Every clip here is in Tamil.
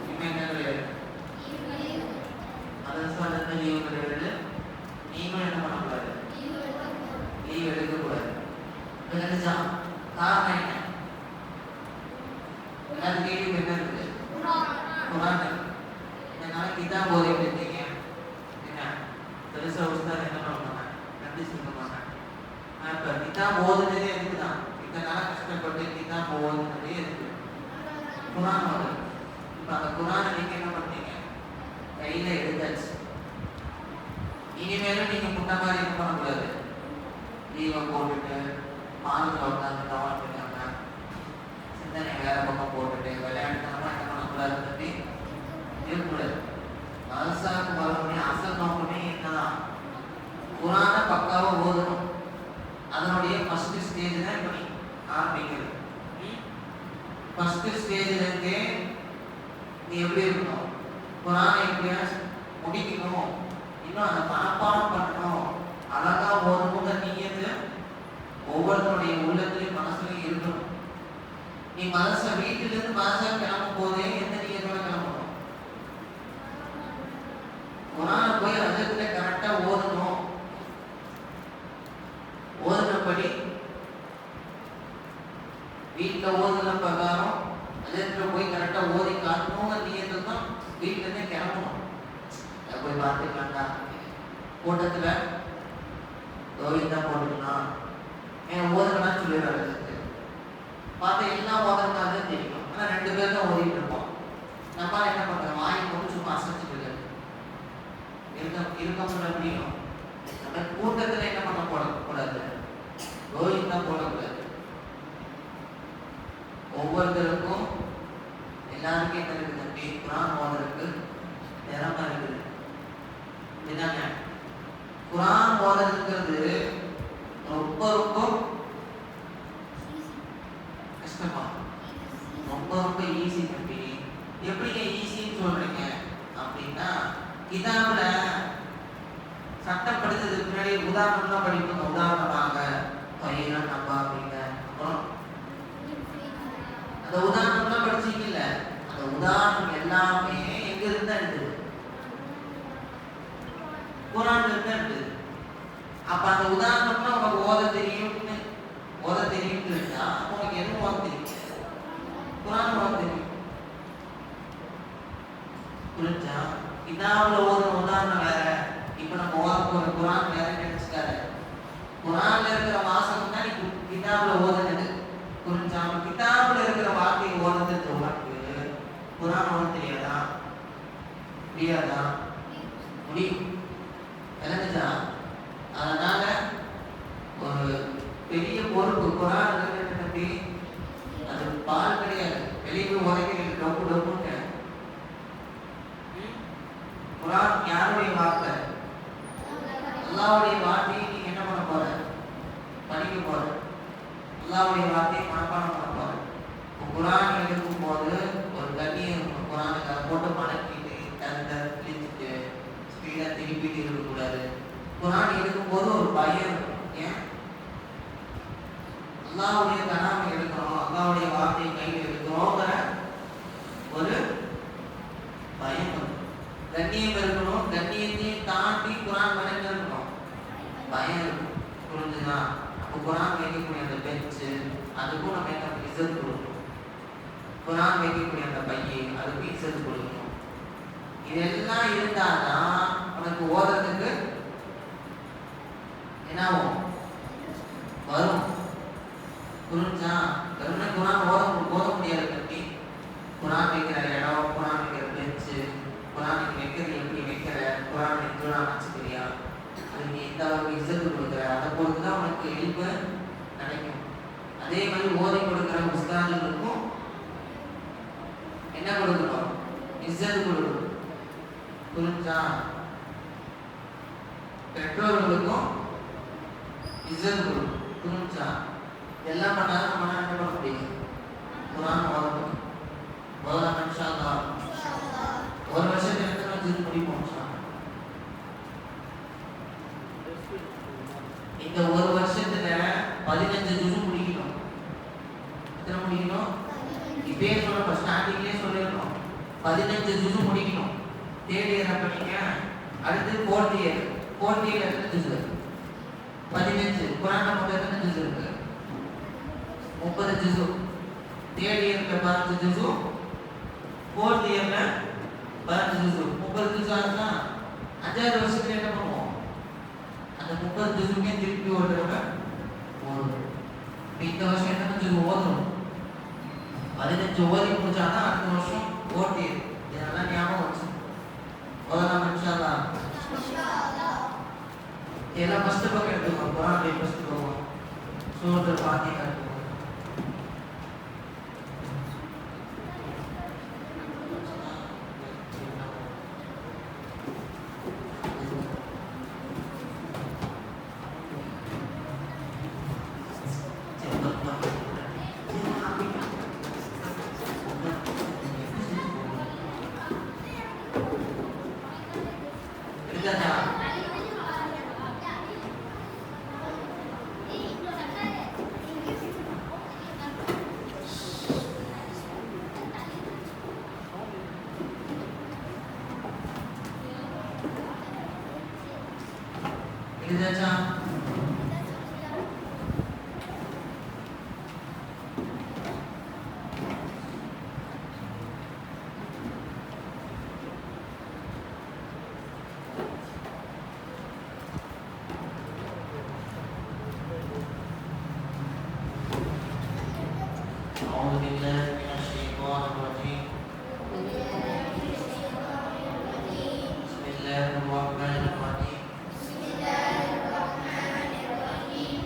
இனிமே என்ன கிடையாது, மதரசால லீவு கிடையாது. நீங்களும் என்ன பண்ணக்கூடாது, லீவ் எடுக்கக்கூடாது. காரணம் என்ன? எல்லாரும் கேள்வி என்ன இருக்குது, குரான். இதனால கிதாப் ஓதிட்டு இருக்கீங்க, என்ன பெருசா உஸ்தாத் என்ன பண்ணுவாங்க, நன்றி சொல்லுவாங்க. இப்ப கிதாப் ஓதுனதே இருக்குதான், இதனால கஷ்டப்பட்டு கிதாப் ஓதுனதே இருக்கு, குரான் ஓதுது. இப்ப அந்த குரானை நீங்க என்ன பண்ணீங்க, கையில எடுத்தாச்சு. இனிமேலும் நீங்க முன்ன மாதிரி என்ன பண்ணக்கூடாது, லீவை போட்டுட்டு மாநில உட்காந்து கவனம் பண்ணாம சிந்தனை வேற பக்கம் போட்டுட்டு விளையாட்டுத்தனமா என்ன பண்ணக்கூடாது, பற்றி இருக்கக்கூடாது. மதரசாவுக்கு வரணுமே அசல் நோக்கமே என்னதான், குரானை பக்காவா ஓதணும். அதனுடைய ஃபர்ஸ்ட் ஸ்டேஜ் தான் இப்ப நீ ஆரம்பிக்கிறது. ஃபர்ஸ்ட் ஸ்டேஜ்ல இருந்தே நீ எப்படி இருக்கணும், குரானை எப்படியா முடிக்கணும், இன்னும் அதை மனப்பாடம் பண்ணணும், அழகா ஓதணுங்கிற நீயத்து ஒவ்வொருத்தருடைய உள்ளத்திலையும் மனசுலையும் இருக்கணும். நீ மனச வீட்டிலிருந்து மனசா கிளம்பும் போதே எந்த நீயத்தோட கிளம்பணும், குரானை போய் அதத்துல கரெக்டா ஓதணும், ஓதுனபடி வீட்டில் ஓதுன பிரகாரம் அதத்துல போய் கரெக்டா ஓதி காட்டணுங்கிற நீயத்தில் தான் வீட்டுல இருந்தே கிளம்பணும். போய் பார்த்துக்கலாம்டா, கூட்டத்துல கோவிந்தா போட்டுக்கலாம், ஏன் ஓதுனா சொல்லிடுறாரு. பார்த்தா எல்லாம் ஓதுறதுனால தெரியும், ஆனா 2 பேர் தான் ஓதிட்டு இருப்போம். நம்ம என்ன பண்றோம், வாங்கி போட்டு சும்மா அசைச்சிட்டு இருக்க முடியும். நம்ம கூட்டத்துல என்ன பண்ண போடக்கூடாது, கோவிந்தா போடக்கூடாது. ஒவ்வொருத்தருக்கும் எல்லாருக்கும் என்ன இருக்குது, தம்பி குரான் ஓதுறதுக்கு திறமை இருக்குது. இதுதாங்க குரான் ஓதுறதுங்கிறது ரொம்ப ரொம்ப கஷ்டமா, ரொம்ப ரொம்ப ஈஸி தம்பி. எப்படிங்க ஈஸின்னு சொல்றீங்க அப்படின்னா, கிதாபுல சட்டம் படித்ததுக்கு முன்னாடி உதாரணம்லாம் படிப்போம். உதாரணமாக பையன் அப்பா அப்படிங்க, அப்புறம் அந்த உதாரணம்லாம் படிச்சீங்கல்ல, அந்த உதாரணம் எல்லாமே எங்க இருந்தா இருக்குது, குரான்ல இருந்தா இருக்குது. அப்ப அந்த உதாரணம்னா உனக்கு ஓத தெரியும்னு இருந்தா உனக்கு எதுவும் ஓத தெரியும், குரான் ஓத தெரியும். புரிஞ்சா? கிதாபுல ஓதுற உதாரணம் வேற, இப்ப நம்ம ஓத போற குரான் வேற நினைச்சுக்காரு. குரான்ல இருக்கிற வாசகம் தான் நீ கிதாபுல ஓதுனது. புரிஞ்சா? கிதாபுல இருக்கிற வார்த்தையை ஓதுறது உனக்கு குரான் ஓத தெரியாதா, முடியாதா? முடியும். விளங்குதா? அதனால ஒரு பெரிய பொறுப்பு குரான் தம்பி, அது பால் கிடையாது, வெளியே உதைக்கிறீங்க டொப்பு டொப்புன்னு. குரான் யாருடைய வார்த்தை, அல்லாஹ்வுடைய வார்த்தையை நீங்க என்ன பண்ண போற, படிக்க போற, அல்லாஹ்வுடைய வார்த்தையை மனப்பாடம் பண்ண போற. குரான் எழுதும் போது ஒரு கண்ணியம் குரானுக்கு அதை போட்டு மடக்கிட்டு தந்த கிழிச்சிட்டு ஸ்பீடா திருப்பிட்டு இருக்கக்கூடாது. குரான் எழுதும் போது ஒரு பயம் இருக்கும். ஏன்? அல்லாஹ்வுடைய கலாமை எடுக்கிறோம், அல்லாஹ்வுடைய வார்த்தையை கையில் எடுக்கிறோங்கிற ஒரு பயம் இருக்கும். கண்ணியம் இருக்கணும், கண்ணியத்தையும் தாண்டி குரான் வரைக்கும் இருக்கணும், பயம் இருக்கும். புரிஞ்சுதா? அப்போ குரான் வைக்கக்கூடிய அந்த பெஞ்சு அதுக்கும் நம்ம என்ன இசத்து கொடுக்கணும், குரான் வைக்கக்கூடிய அந்த பையை அதுக்கும் இசத்து கொடுக்கணும். இதெல்லாம் இருந்தால்தான் உனக்கு ஓதுறதுக்கு என்ன ஆகும், வரும். புரிஞ்சா? வெறும் குரான் ஓத முடியாது கட்டி. குரான் வைக்கிற இடம், குரான் வைக்கிற பெஞ்சு, குரான் வைக்கிறது எப்படி வைக்கிற, குரான் எதுனா வச்சுக்கிறியா, அது நீ எந்த அளவுக்கு இசத்து கொடுக்குற, அதை பொறுத்து தான் உனக்கு இழிப்பு கிடைக்கும். அதே மாதிரி ஓதை கொடுக்குற உஸ்தாதுகளுக்கும் என்ன கொடுக்கணும், இசத்து கொடுக்கணும். புரிஞ்சா? பெற்றோர்களுக்கும் இசத்து கொடுக்கணும். புரிஞ்சா? எல்லாம் பண்ணாலும் நம்ம என்ன பண்ண முடியும், குரான் ஓதணும். ஓதலாம் இன்ஷா அல்லாஹ். ஒரு வருஷத்துக்கு எத்தனை ஜில் முடிப்போம்? இந்த ஒரு வருஷத்துல 15 ஜுஸ் முடிக்கணும். எத்தனை முடிக்கணும்? இப்ப இப்பயே சொல்ல ஸ்டார்டிங்லேயே சொல்லிடணும் 15 ஜூஸ் முடிக்கணும். தேர்ட் இயர் படிக்க அடுத்து ஃபோர்த் இயர் எத்தனை ஜூஸ் 15. குரான் நமக்கு எத்தனை ஜூஸ் இருக்கு 30 ஜூஸ். தேர்ட் இயர்ல 15 ஜூஸ், ஃபோர்த் இயர்ல 15 ஜூஸ், 30 ஜூஸ் ஆச்சுன்னா 5வது வருஷத்துல என்ன பண்ணுவோம்? அந்த 30 ஜூஸுமே திருப்பி ஒரு தடவை ஓதணும். இந்த வருஷம் எத்தனை ஜூஸ் ஓதணும்? 15 ஓதி முடிச்சாதான் அடுத்த வருஷம் ஃபோர்த் இயர். இதெல்லாம் ஞாபகம் வச்சு ஓதலாம் இன்ஷா அல்லாஹ். இதெல்லாம் ஃபர்ஸ்ட் பக்கம் எடுத்துக்கோங்க. குரான் ஃபர்ஸ்ட் பக்கம் சூரத்துல் ஃபாத்திஹா எடுத்துக்கோங்க. أعوذ بالله من الشيطان الرجيم. بسم الله الرحمن الرحيم.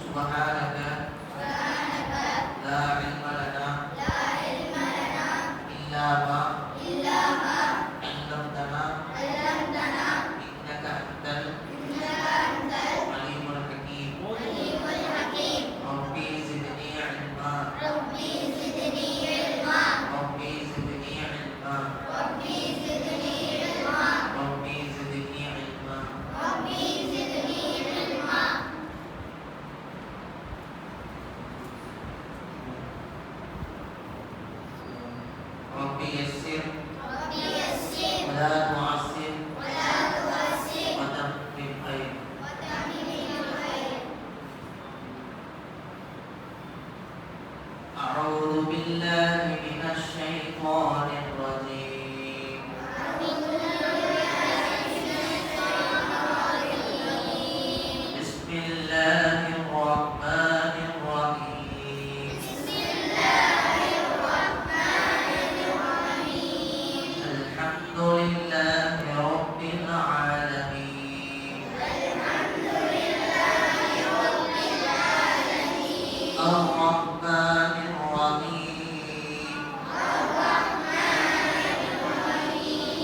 سبحانك لا علم لنا إلا ما علمتنا إنك أنت العليم الحكيم. ربي زدني علما. ربي زدني علما. ربي زدني علما. ربي زدني علما. ربي زدني علما. ربي زدني علما. ربي يسر. ربي يسر. ولا تعسر. ولا تعسر. وتمم خير. وتمم خير. أعوذ بالله من الشيطان الرجيم. بسم الله الرحمن الرحيم. بسم الله الرحمن الرحيم. الحمد لله رب العالمين. الحمد لله رب العالمين. الرحمن الرحيم. الرحمن الرحيم.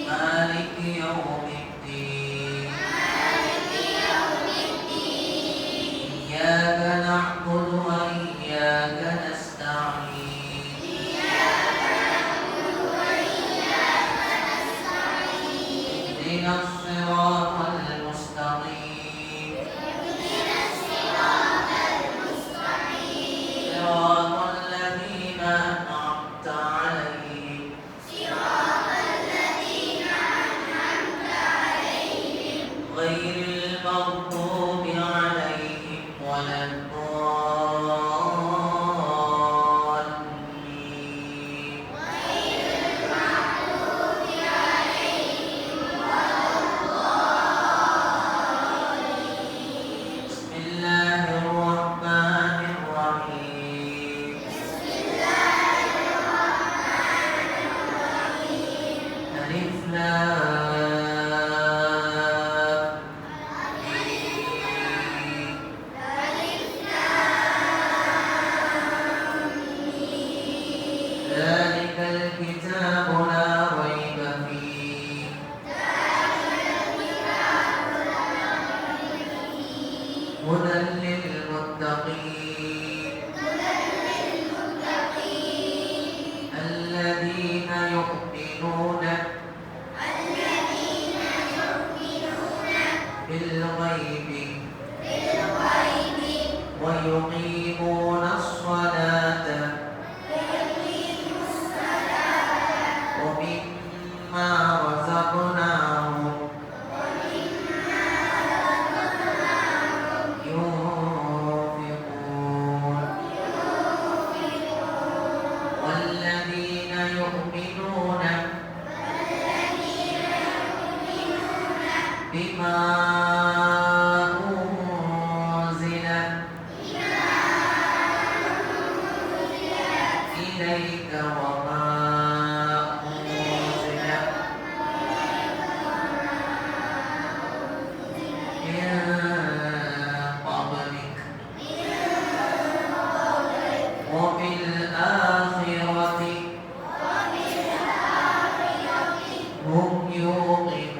مالك يوم الدين. مالك يوم الدين. إياك نعبد وإياك نستعين. إياك نعبد وإياك نستعين. اهدنا الصراط المستقيم. اهدنا الصراط المستقيم. صراط الذين أنعمت عليهم. صراط الذين أنعمت عليهم. غير المغضوب عليهم ولا الضالين. غير المغضوب عليهم ولا الضالين. بسم الله الرحمن الرحيم. بسم الله الرحمن الرحيم. ألف لام ميم. ألف لام ميم. ذلك الكتاب لا ريب فيه. هدى للمتقين. الذين يؤمنون بالغيب ويقيمون الصلاة بما أنزل إليك وما أنزل من قبلك وبالآخرة هم يوقنون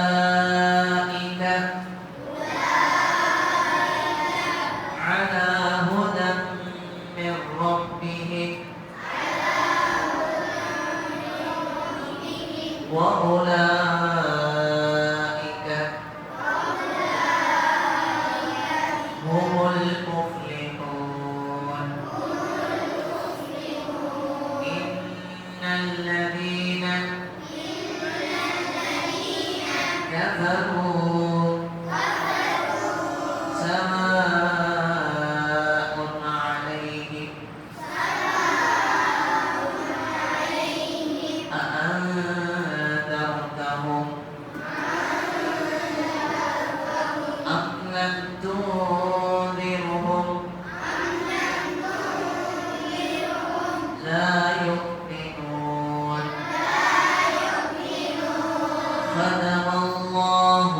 أولئك على هدى من ربهم وأولئك هم المفلحون إن الذين كفروا سواء عليهم أأنذرتهم أم لم تنذرهم لا يؤمنون ختم الله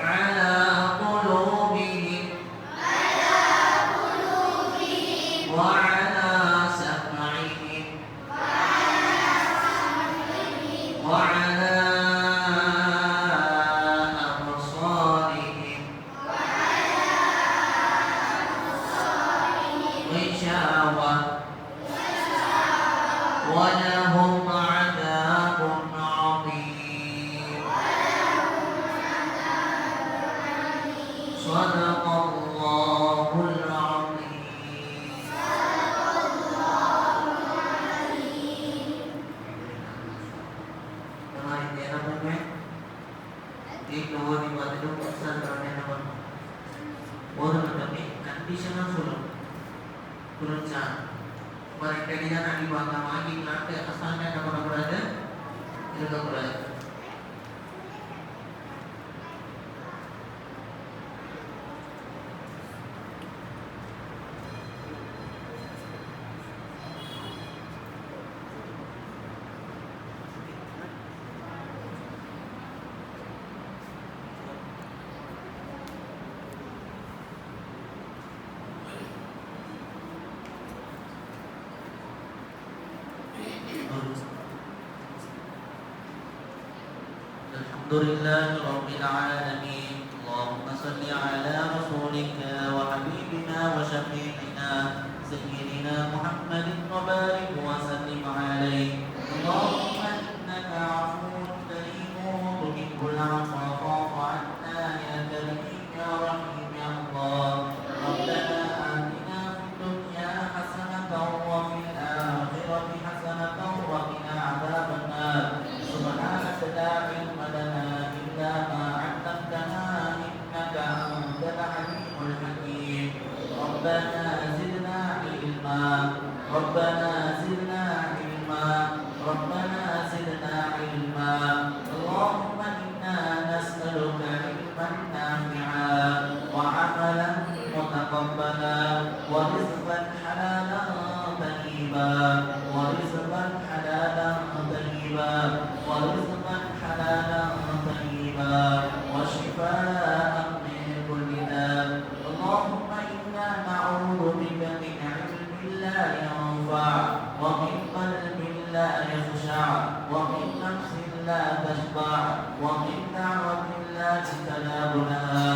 على قلوبهم وعلى سمعهم وعلى أبصارهم غشاوة ولهم عذاب عظيم صدق الله العظيم. हमारी देहरादून में एक लोगों ने बदलू अक्सर करने न बनो बोल मतलब एक कंडीशन सुनो कुरुचा पर इंटेलिजेंस आदि बात मांगी क्लास के आसान में न बना पड़ा है इनका पड़ा है الحمدلله رب العالمين اللهم صل على رسولك وحبيبنا وشفيعنا سيدنا محمد وبارك وسلم عليه اللهم إنك عفو كريم تحب العفو فاعف عنا يا كريم يا رحيم يا الله ربنا آتنا في الدنيا حسنة وفي الآخرة حسنة وقنا عذاب النار سبحانك لا علم لنا إلا ما علمتنا إنك أنت العليم الحكيم ربنا زدنا علما ربنا زدنا علما ربنا زدنا علما اللهم إنا نسألك علما نافعا وعملا متقبلا ورزقا حلالا طيبا ورزقا حلالا طيبا ورزقا حلالا طيبا وشفاء من كل داء اللهم إنا نعوذ بك من علم لا ينفع ومن قلب لا يخشع ومن نفس لا تشبع ومن دعوة لا تستجاب لها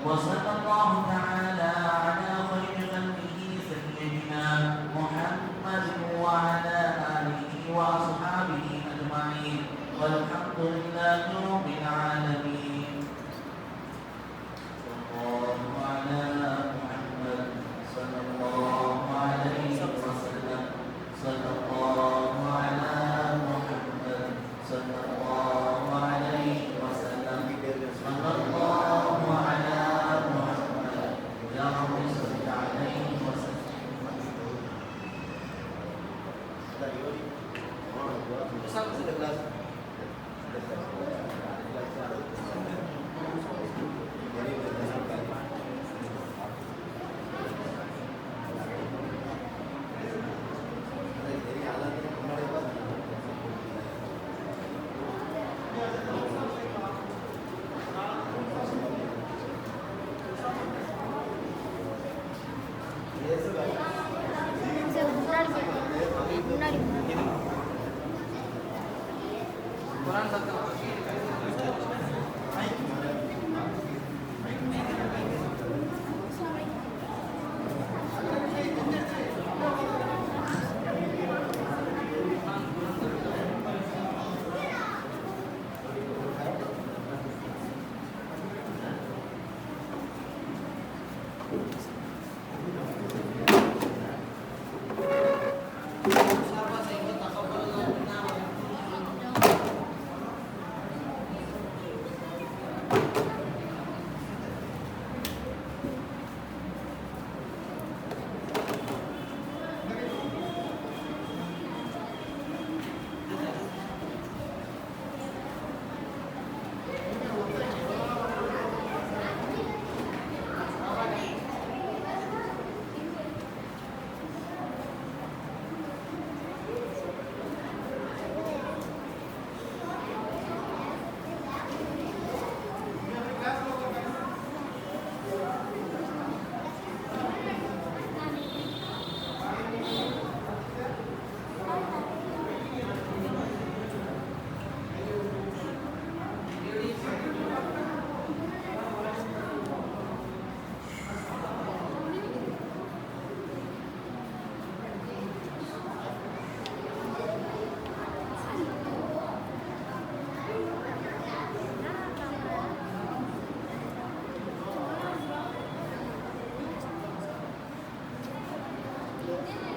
وصلى الله تعالى على خير خلقه سيدنا محمد وعلى آله وأصحابه أجمعين والحمد sama sudah kelas. Kurang satu. Thank you.